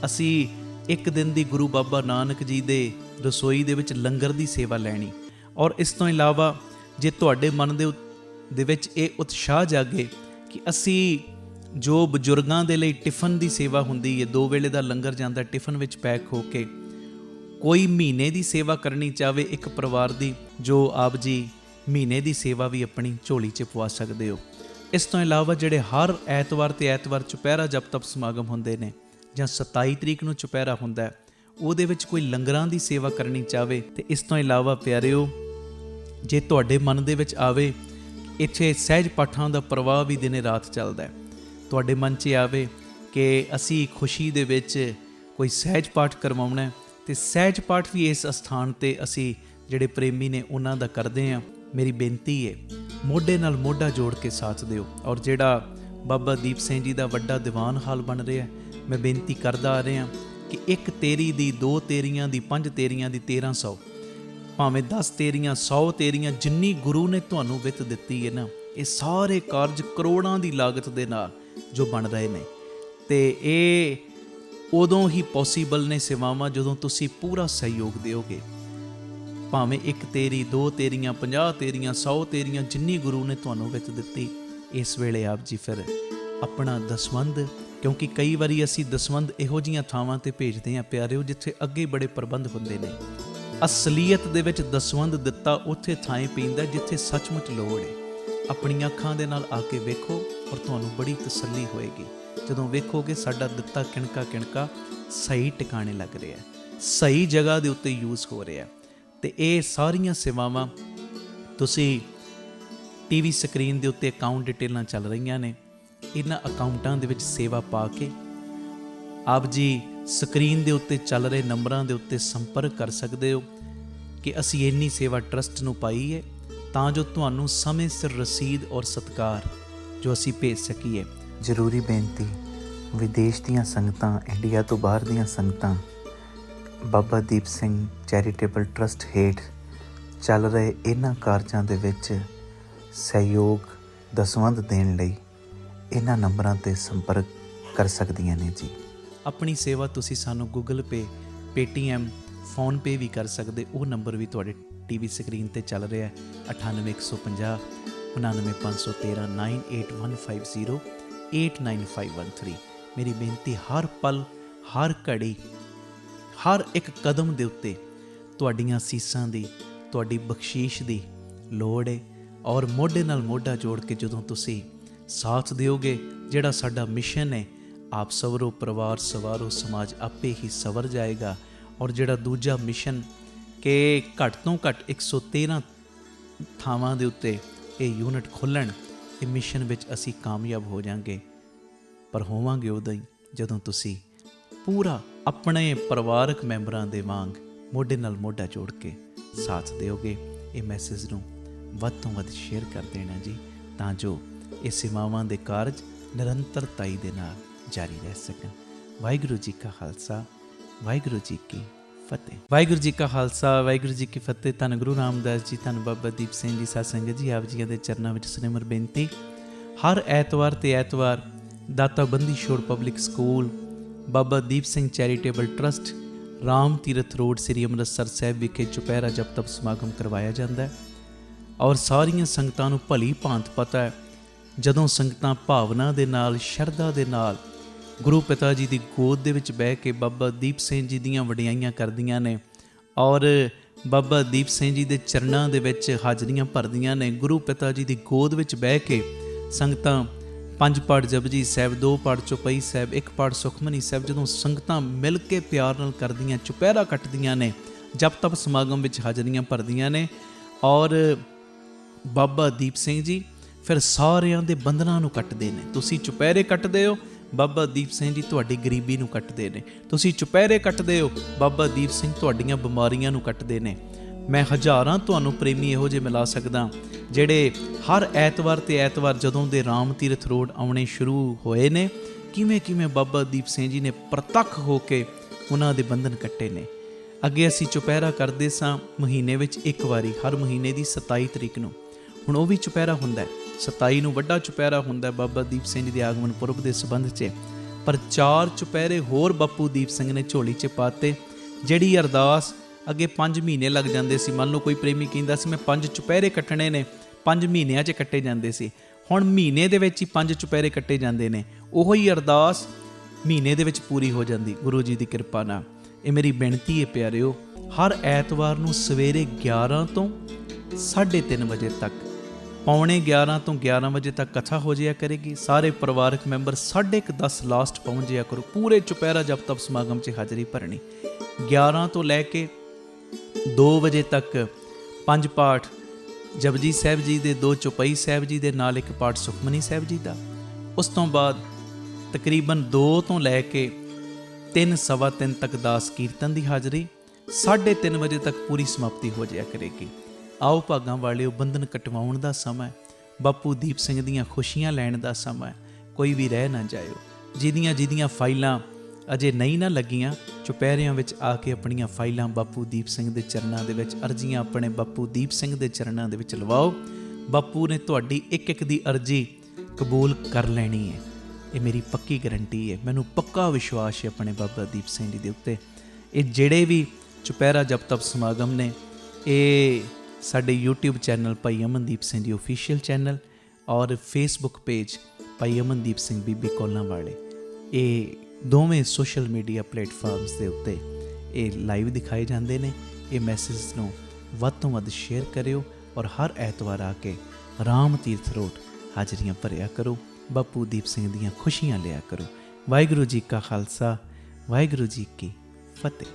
ਅਸੀਂ ਇੱਕ ਦਿਨ ਦੀ ਗੁਰੂ ਬਾਬਾ ਨਾਨਕ ਜੀ ਦੇ ਰਸੋਈ ਦੇ ਵਿੱਚ ਲੰਗਰ ਦੀ ਸੇਵਾ ਲੈਣੀ। ਔਰ ਇਸ ਤੋਂ ਇਲਾਵਾ ਜੇ ਤੁਹਾਡੇ ਮਨ ਦੇ ਵਿੱਚ ਇਹ ਉਤਸ਼ਾਹ ਜਾਗੇ ਕਿ ਅਸੀਂ ਜੋ ਬਜ਼ੁਰਗਾਂ ਦੇ ਲਈ ਟਿਫਨ ਦੀ ਸੇਵਾ ਹੁੰਦੀ ਹੈ, 2 ਵੇਲੇ ਦਾ ਲੰਗਰ ਜਾਂਦਾ ਟਿਫਨ ਵਿੱਚ ਪੈਕ ਹੋ ਕੇ, ਕੋਈ ਮਹੀਨੇ ਦੀ ਸੇਵਾ ਕਰਨੀ ਚਾਹਵੇ ਇੱਕ ਪਰਿਵਾਰ ਦੀ, ਜੋ ਆਪ ਜੀ ਮਹੀਨੇ ਦੀ ਸੇਵਾ ਵੀ ਆਪਣੀ ਝੋਲੀ 'ਚ ਪਵਾ ਸਕਦੇ ਹੋ। ਇਸ ਤੋਂ ਇਲਾਵਾ ਜਿਹੜੇ ਹਰ ਐਤਵਾਰ ਤੇ ਐਤਵਾਰ ਚੁਪਹਿਰਾ ਜਪ ਤਪ ਸਮਾਗਮ ਹੁੰਦੇ ਨੇ, ਜਾਂ 27 ਤਰੀਕ ਨੂੰ ਚੁਪਹਿਰਾ ਹੁੰਦਾ, ਉਹਦੇ ਵਿੱਚ ਕੋਈ ਲੰਗਰਾਂ ਦੀ ਸੇਵਾ ਕਰਨੀ ਚਾਹਵੇ। ਤੇ ਇਸ ਤੋਂ ਇਲਾਵਾ ਪਿਆਰਿਓ, ਜੇ ਤੁਹਾਡੇ ਮਨ ਦੇ ਵਿੱਚ ਆਵੇ ਇੱਥੇ ਸਹਿਜ ਪਾਠਾਂ ਦਾ ਪ੍ਰਵਾਹ ਵੀ ਦਿਨੇ ਰਾਤ ਚੱਲਦਾ, ਤੁਹਾਡੇ ਮਨ 'ਚ ਆਵੇ ਕਿ ਅਸੀਂ ਖੁਸ਼ੀ ਦੇ ਵਿੱਚ ਕੋਈ ਸਹਿਜ ਪਾਠ ਕਰਵਾਉਣਾ, ਤੇ ਸਹਿਜ ਪਾਠ ਵੀ ਇਸ ਅਸਥਾਨ 'ਤੇ ਅਸੀਂ ਜਿਹੜੇ ਪ੍ਰੇਮੀ ਨੇ ਉਹਨਾਂ ਦਾ ਕਰਦੇ ਹਾਂ। ਮੇਰੀ ਬੇਨਤੀ ਹੈ, ਮੋਢੇ ਨਾਲ ਮੋਢਾ ਜੋੜ ਕੇ ਸਾਥ ਦਿਓ। ਔਰ ਜਿਹੜਾ ਬਾਬਾ ਦੀਪ ਸਿੰਘ ਜੀ ਦਾ ਵੱਡਾ ਦੀਵਾਨ ਹਾਲ ਬਣ ਰਿਹਾ, ਮੈਂ ਬੇਨਤੀ ਕਰਦਾ ਆ ਰਿਹਾ ਕਿ 1 ਤੇਰੀ ਦੀ, 2 ਤੇਰੀਆਂ ਦੀ, 5 ਤੇਰੀਆਂ ਦੀ, 1300, ਭਾਵੇਂ 10 ਤੇਰੀਆਂ, 100 ਤੇਰੀਆਂ, ਜਿੰਨੀ ਗੁਰੂ ਨੇ ਤੁਹਾਨੂੰ ਵਿੱਤ ਦਿੱਤੀ ਹੈ ਨਾ, ਇਹ ਸਾਰੇ ਕਾਰਜ ਕਰੋੜਾਂ ਦੀ ਲਾਗਤ ਦੇ ਨਾਲ ਜੋ ਬਣ ਰਹੇ ਨੇ, ਤੇ ਇਹ ਉਦੋਂ ਹੀ ਪੋਸੀਬਲ ਨੇ ਸੇਵਾਵਾਂ ਜਦੋਂ ਤੁਸੀਂ ਪੂਰਾ ਸਹਿਯੋਗ ਦਿਓਗੇ। ਭਾਵੇਂ 1 ਤੇਰੀ, 2 ਤੇਰੀਆਂ, 50 ਤੇਰੀਆਂ, 100 ਤੇਰੀਆਂ, ਜਿੰਨੀ ਗੁਰੂ ਨੇ ਤੁਹਾਨੂੰ ਵਿੱਤ ਦਿੱਤੀ, ਇਸ ਵੇਲੇ ਆਪ ਜੀ ਫਿਰ ਆਪਣਾ ਦਸਵੰਧ, ਕਿਉਂਕਿ ਕਈ ਵਾਰੀ ਅਸੀਂ ਦਸਵੰਧ ਇਹੋ ਜਿਹੀਆਂ ਥਾਵਾਂ 'ਤੇ ਭੇਜਦੇ ਹਾਂ ਪਿਆਰਿਓ, ਜਿੱਥੇ ਅੱਗੇ ਬੜੇ ਪ੍ਰਬੰਧ ਹੁੰਦੇ ਨੇ। ਅਸਲੀਅਤ ਦੇ ਵਿੱਚ ਦਸਵੰਧ ਦਿੱਤਾ ਉੱਥੇ ਥਾਂ ਪੈਂਦਾ ਜਿੱਥੇ ਸੱਚਮੁੱਚ ਲੋੜ ਹੈ। ਆਪਣੀਆਂ ਅੱਖਾਂ ਦੇ ਨਾਲ ਆ ਕੇ ਵੇਖੋ, ਔਰ ਤੁਹਾਨੂੰ ਬੜੀ ਤਸੱਲੀ ਹੋਏਗੀ ਜਦੋਂ ਵੇਖੋਗੇ ਸਾਡਾ ਦਿੱਤਾ ਕਿਣਕਾ ਸਹੀ ਟਿਕਾਣੇ ਲੱਗ ਰਿਹਾ, ਸਹੀ ਜਗ੍ਹਾ ਦੇ ਉੱਤੇ ਯੂਜ਼ ਹੋ ਰਿਹਾ। ਤੇ ਇਹ ਸਾਰੀਆਂ ਸੇਵਾਵਾਂ ਤੁਸੀਂ ਟੀਵੀ ਸਕਰੀਨ ਦੇ ਉੱਤੇ ਅਕਾਊਂਟ ਡਿਟੇਲਾਂ ਚੱਲ ਰਹੀਆਂ ਨੇ, ਇਹਨਾਂ ਅਕਾਊਂਟਾਂ ਦੇ ਵਿੱਚ ਸੇਵਾ ਪਾ ਕੇ ਆਪ ਜੀ ਸਕਰੀਨ ਦੇ ਉੱਤੇ ਚੱਲ ਰਹੇ ਨੰਬਰਾਂ ਦੇ ਉੱਤੇ ਸੰਪਰਕ ਕਰ ਸਕਦੇ ਹੋ ਕਿ ਅਸੀਂ ਇੰਨੀ ਸੇਵਾ ਟਰਸਟ ਨੂੰ ਪਾਈ ਹੈ, ਤਾਂ ਜੋ ਤੁਹਾਨੂੰ ਸਮੇਂ ਸਿਰ ਰਸੀਦ ਔਰ ਸਤਿਕਾਰ ਜੋ ਅਸੀਂ ਭੇਜ ਸਕੀਏ। ਜ਼ਰੂਰੀ ਬੇਨਤੀ, ਵਿਦੇਸ਼ ਦੀਆਂ ਸੰਗਤਾਂ, ਇੰਡੀਆ ਤੋਂ ਬਾਹਰ ਦੀਆਂ ਸੰਗਤਾਂ ਬਾਬਾ ਦੀਪ ਸਿੰਘ ਚੈਰੀਟੇਬਲ ਟਰਸਟ ਹੇਠ ਚੱਲ ਰਹੇ ਇਹਨਾਂ ਕਾਰਜਾਂ ਦੇ ਵਿੱਚ ਸਹਿਯੋਗ ਦਸਵੰਧ ਦੇਣ ਲਈ ਇਹਨਾਂ ਨੰਬਰਾਂ 'ਤੇ ਸੰਪਰਕ ਕਰ ਸਕਦੀਆਂ ਨੇ ਜੀ। ਆਪਣੀ ਸੇਵਾ ਤੁਸੀਂ ਸਾਨੂੰ ਗੂਗਲ ਪੇ, ਪੇਟੀਐਮ, ਫੋਨਪੇ ਵੀ ਕਰ ਸਕਦੇ। ਉਹ ਨੰਬਰ ਵੀ ਤੁਹਾਡੇ ਟੀਵੀ ਸਕਰੀਨ ਤੇ ਚੱਲ ਰਿਹਾ ਹੈ, 98 150 99 513 98150 89513। ਮੇਰੀ ਬੇਨਤੀ, ਹਰ ਪਲ, ਹਰ ਘੜੀ, ਹਰ ਇੱਕ ਕਦਮ ਦੇ ਉੱਤੇ ਤੁਹਾਡੀਆਂ ਅਸੀਸਾਂ ਦੀ, ਤੁਹਾਡੀ ਬਖਸ਼ੀਸ਼ ਦੀ ਲੋੜ ਹੈ। ਔਰ ਮੋਢੇ ਨਾਲ ਮੋਢਾ ਜੋੜ ਕੇ ਜਦੋਂ ਤੁਸੀਂ ਸਾਥ ਦਿਓਗੇ, ਜਿਹੜਾ ਸਾਡਾ ਮਿਸ਼ਨ ਹੈ, ਆਪ ਸਵਰੋ ਪਰਿਵਾਰ ਸਵਾਰੋ ਸਮਾਜ ਆਪੇ ਹੀ ਸਵਰ ਜਾਏਗਾ। ਔਰ ਜਿਹੜਾ ਦੂਜਾ ਮਿਸ਼ਨ ਕਿ ਘੱਟ ਤੋਂ ਘੱਟ 113 ਥਾਵਾਂ ਦੇ ਉੱਤੇ ਇਹ ਯੂਨਿਟ ਖੋਲ੍ਹਣ, ਇਹ ਮਿਸ਼ਨ ਵਿੱਚ ਅਸੀਂ ਕਾਮਯਾਬ ਹੋ ਜਾਵਾਂਗੇ। ਪਰ ਹੋਵਾਂਗੇ ਉਦੋਂ ਹੀ ਜਦੋਂ ਤੁਸੀਂ ਪੂਰਾ ਆਪਣੇ ਪਰਿਵਾਰਕ ਮੈਂਬਰਾਂ ਦੇ ਵਾਂਗ ਮੋਢੇ ਨਾਲ ਮੋਢਾ ਜੋੜ ਕੇ ਸਾਥ ਦਿਓਗੇ। ਇਹ ਮੈਸੇਜ ਨੂੰ ਵੱਧ ਤੋਂ ਵੱਧ ਸ਼ੇਅਰ ਕਰ ਦੇਣਾ ਜੀ, ਤਾਂ ਜੋ ਇਹ ਸੇਵਾਵਾਂ ਦੇ ਕਾਰਜ ਨਿਰੰਤਰਤਾਈ ਦੇ ਨਾਲ ਜਾਰੀ ਰਹਿ ਸਕਣ। ਵਾਹਿਗੁਰੂ ਜੀ ਕਾ ਖਾਲਸਾ, ਵਾਹਿਗੁਰੂ ਜੀ ਕੀ ਫਤਿਹ। ਵਾਹਿਗੁਰੂ ਜੀ ਕਾ ਖਾਲਸਾ, ਵਾਹਿਗੁਰੂ ਜੀ ਕੀ ਫਤਿਹ। ਧੰਨ ਗੁਰੂ ਰਾਮਦਾਸ ਜੀ, ਧੰਨ ਬਾਬਾ ਦੀਪ ਸਿੰਘ ਜੀ ਸਾਧ ਸੰਗਤ ਜੀ, ਆਪ ਜੀਆਂ ਦੇ ਚਰਨਾਂ ਵਿੱਚ ਸਿਮਰ ਬੇਨਤੀ। ਹਰ ਐਤਵਾਰ ਤੇ ਐਤਵਾਰ ਦਾਤਾ Bandi Chhor public school, Baba Deep Singh charitable trust, Ram Tirath road, ਸ੍ਰੀ ਅੰਮ੍ਰਿਤਸਰ ਸਾਹਿਬ ਵਿਖੇ ਚੁਪਹਿਰਾ ਜਪ ਤਪ ਸਮਾਗਮ ਕਰਵਾਇਆ ਜਾਂਦਾ ਹੈ। ਔਰ ਸਾਰੀਆਂ ਸੰਗਤਾਂ ਨੂੰ ਭਲੀ ਭਾਂਤ ਪਤਾ ਹੈ, ਜਦੋਂ ਸੰਗਤਾਂ ਭਾਵਨਾ ਦੇ ਨਾਲ, ਸ਼ਰਧਾ ਦੇ ਨਾਲ ਗੁਰੂ ਪਿਤਾ ਜੀ ਦੀ ਗੋਦ ਦੇ ਵਿੱਚ ਬਹਿ ਕੇ ਬਾਬਾ ਦੀਪ ਸਿੰਘ ਜੀ ਦੀਆਂ ਵਡਿਆਈਆਂ ਕਰਦੀਆਂ ਨੇ ਔਰ ਬਾਬਾ ਦੀਪ ਸਿੰਘ ਜੀ ਦੇ ਚਰਨਾਂ ਦੇ ਵਿੱਚ ਹਾਜ਼ਰੀਆਂ ਭਰਦੀਆਂ ਨੇ, ਗੁਰੂ ਪਿਤਾ ਜੀ ਦੀ ਗੋਦ ਵਿੱਚ ਬਹਿ ਕੇ ਸੰਗਤਾਂ 5 ਪਾਠ ਜਪਜੀ ਸਾਹਿਬ, 2 ਪਾਠ ਚੌਪਈ ਸਾਹਿਬ, 1 ਪਾਠ ਸੁਖਮਨੀ ਸਾਹਿਬ, ਜਦੋਂ ਸੰਗਤਾਂ ਮਿਲ ਕੇ ਪਿਆਰ ਨਾਲ ਕਰਦੀਆਂ, ਚੁਪਹਿਰਾ ਕੱਟਦੀਆਂ ਨੇ, ਜਪ ਤਪ ਸਮਾਗਮ ਵਿੱਚ ਹਾਜ਼ਰੀਆਂ ਭਰਦੀਆਂ ਨੇ। ਔਰ ਬਾਬਾ ਦੀਪ ਸਿੰਘ ਜੀ ਫਿਰ ਸਾਰਿਆਂ ਦੇ ਬੰਧਨਾਂ ਨੂੰ ਕੱਟਦੇ ਨੇ। ਤੁਸੀਂ ਚੁਪਹਿਰੇ ਕੱਟਦੇ ਹੋ, ਬਾਬਾ ਦੀਪ ਸਿੰਘ ਜੀ ਤੁਹਾਡੀ ਗਰੀਬੀ ਨੂੰ ਕੱਟਦੇ ਨੇ। ਤੁਸੀਂ ਚੁਪਹਿਰੇ ਕੱਟਦੇ ਹੋ, ਬਾਬਾ ਦੀਪ ਸਿੰਘ ਤੁਹਾਡੀਆਂ ਬਿਮਾਰੀਆਂ ਨੂੰ ਕੱਟਦੇ ਨੇ। ਮੈਂ ਹਜ਼ਾਰਾਂ ਤੁਹਾਨੂੰ ਪ੍ਰੇਮੀ ਇਹੋ ਜਿਹੇ ਮਿਲਾ ਸਕਦਾ ਜਿਹੜੇ ਹਰ ਐਤਵਾਰ ਤੇ ਐਤਵਾਰ ਜਦੋਂ ਦੇ ਰਾਮ ਤੀਰਥ ਰੋਡ ਆਉਣੇ ਸ਼ੁਰੂ ਹੋਏ ਨੇ, ਕਿਵੇਂ ਬਾਬਾ ਦੀਪ ਸਿੰਘ ਜੀ ਨੇ ਪ੍ਰਤੱਖ ਹੋ ਕੇ ਉਹਨਾਂ ਦੇ ਬੰਧਨ ਕੱਟੇ ਨੇ। ਅੱਗੇ ਅਸੀਂ ਚੁਪਹਿਰਾ ਕਰਦੇ ਸਾਂ ਮਹੀਨੇ ਵਿੱਚ ਇੱਕ ਵਾਰੀ, ਹਰ ਮਹੀਨੇ ਦੀ 27 ਤਰੀਕ ਨੂੰ। ਹੁਣ ਉਹ ਵੀ ਚੁਪਹਿਰਾ ਹੁੰਦਾ ਹੈ, 27 ਨੂੰ ਵੱਡਾ ਚੁਪਹਿਰਾ ਹੁੰਦਾ ਬਾਬਾ ਦੀਪ ਸਿੰਘ ਜੀ ਦੇ ਆਗਮਨ ਪੁਰਬ ਦੇ ਸੰਬੰਧ 'ਚ। ਪਰ 4 ਚੁਪਹਿਰੇ ਹੋਰ ਬਾਪੂ ਦੀਪ ਸਿੰਘ ਨੇ ਝੋਲੀ 'ਚ ਪਾਤੇ। ਜਿਹੜੀ ਅਰਦਾਸ ਅੱਗੇ 5 ਮਹੀਨੇ ਲੱਗ ਜਾਂਦੇ ਸੀ, ਮੰਨ ਲਓ ਕੋਈ ਪ੍ਰੇਮੀ ਕਹਿੰਦਾ ਸੀ ਮੈਂ 5 ਚੁਪਹਿਰੇ ਕੱਟਣੇ ਨੇ, 5 ਮਹੀਨਿਆਂ 'ਚ ਕੱਟੇ ਜਾਂਦੇ ਸੀ। ਹੁਣ ਮਹੀਨੇ ਦੇ ਵਿੱਚ ਹੀ 5 ਚੁਪਹਿਰੇ ਕੱਟੇ ਜਾਂਦੇ ਨੇ। ਉਹੋ ਹੀ ਅਰਦਾਸ ਮਹੀਨੇ ਦੇ ਵਿੱਚ ਪੂਰੀ ਹੋ ਜਾਂਦੀ ਗੁਰੂ ਜੀ ਦੀ ਕਿਰਪਾ ਨਾਲ। ਇਹ ਮੇਰੀ ਬੇਨਤੀ ਹੈ ਪਿਆਰਿਓ, ਹਰ ਐਤਵਾਰ ਨੂੰ ਸਵੇਰੇ 11 ਤੋਂ 3:30 ਵਜੇ ਤੱਕ, ਪੌਣੇ 11 ਤੋਂ 11 ਵਜੇ ਤੱਕ ਕਥਾ ਹੋ ਜਾਇਆ ਕਰੇਗੀ। ਸਾਰੇ ਪਰਿਵਾਰਕ ਮੈਂਬਰ 10:30 ਲਾਸਟ ਪਹੁੰਚ ਜਾਇਆ ਕਰੋ। ਪੂਰੇ ਚੁਪਹਿਰਾ ਜਪ ਤਪ ਸਮਾਗਮ 'ਚ ਹਾਜ਼ਰੀ ਭਰਨੀ। 11 ਤੋਂ ਲੈ ਕੇ 2 ਵਜੇ ਤੱਕ 5 ਪਾਠ ਜਪਜੀ ਸਾਹਿਬ ਜੀ ਦੇ, 2 ਚੌਪਈ ਸਾਹਿਬ ਜੀ ਦੇ ਨਾਲ 1 ਪਾਠ ਸੁਖਮਨੀ ਸਾਹਿਬ ਜੀ ਦਾ। ਉਸ ਤੋਂ ਬਾਅਦ ਤਕਰੀਬਨ 2 ਤੋਂ ਲੈ ਕੇ 3, ਸਵਾ 3 ਤੱਕ ਦਾਸ ਕੀਰਤਨ ਦੀ ਹਾਜ਼ਰੀ। 3:30 ਵਜੇ ਤੱਕ ਪੂਰੀ ਸਮਾਪਤੀ ਹੋ ਜਾਇਆ ਕਰੇਗੀ। ਆਓ ਭਾਗਾਂ ਵਾਲਿਓ, ਬੰਧਨ ਕਟਵਾਉਣ ਦਾ ਸਮਾਂ, ਬਾਪੂ ਦੀਪ ਸਿੰਘ ਦੀਆਂ ਖੁਸ਼ੀਆਂ ਲੈਣ ਦਾ ਸਮਾਂ। ਕੋਈ ਵੀ ਰਹਿ ਨਾ ਜਾਇਓ। ਜਿਹਦੀਆਂ ਫਾਈਲਾਂ ਅਜੇ ਨਹੀਂ ਨਾ ਲੱਗੀਆਂ, ਚੁਪਹਿਰਿਆਂ ਵਿੱਚ ਆ ਕੇ ਆਪਣੀਆਂ ਫਾਈਲਾਂ ਬਾਪੂ ਦੀਪ ਸਿੰਘ ਦੇ ਚਰਨਾਂ ਦੇ ਵਿੱਚ, ਅਰਜ਼ੀਆਂ ਆਪਣੇ ਬਾਪੂ ਦੀਪ ਸਿੰਘ ਦੇ ਚਰਨਾਂ ਦੇ ਵਿੱਚ ਲਵਾਓ। ਬਾਪੂ ਨੇ ਤੁਹਾਡੀ ਇੱਕ ਦੀ ਅਰਜ਼ੀ ਕਬੂਲ ਕਰ ਲੈਣੀ ਹੈ। ਇਹ ਮੇਰੀ ਪੱਕੀ ਗਰੰਟੀ ਹੈ। ਮੈਨੂੰ ਪੱਕਾ ਵਿਸ਼ਵਾਸ ਹੈ ਆਪਣੇ ਬਾਬਾ ਦੀਪ ਸਿੰਘ ਜੀ ਦੇ ਉੱਤੇ। ਇਹ ਜਿਹੜੇ ਵੀ ਚੁਪਹਿਰਾ ਜਪ ਤਪ ਸਮਾਗਮ ਨੇ, ਇਹ ਸਾਡੇ YouTube ਚੈਨਲ ਭਾਈ ਅਮਨਦੀਪ ਸਿੰਘ ਜੀ ਓਫੀਸ਼ੀਅਲ ਚੈਨਲ ਔਰ ਫੇਸਬੁੱਕ ਪੇਜ ਭਾਈ ਅਮਨਦੀਪ ਸਿੰਘ ਬੀਬੀ ਕੋਲਾਂ ਵਾਲੇ, ਇਹ ਦੋਵੇਂ ਸੋਸ਼ਲ ਮੀਡੀਆ ਪਲੇਟਫਾਰਮਸ ਦੇ ਉੱਤੇ ਇਹ ਲਾਈਵ ਦਿਖਾਏ ਜਾਂਦੇ ਨੇ। ਇਹ ਮੈਸੇਜ ਨੂੰ ਵੱਧ ਤੋਂ ਵੱਧ ਸ਼ੇਅਰ ਕਰਿਓ ਔਰ ਹਰ ਐਤਵਾਰ ਆ ਕੇ ਰਾਮ ਤੀਰਥ ਰੋਡ ਹਾਜ਼ਰੀਆਂ ਭਰਿਆ ਕਰੋ। ਬਾਪੂ ਦੀਪ ਸਿੰਘ ਦੀਆਂ ਖੁਸ਼ੀਆਂ ਲਿਆ ਕਰੋ। ਵਾਹਿਗੁਰੂ ਜੀ ਕਾ ਖਾਲਸਾ, ਵਾਹਿਗੁਰੂ ਜੀ ਕੀ ਫਤਿਹ।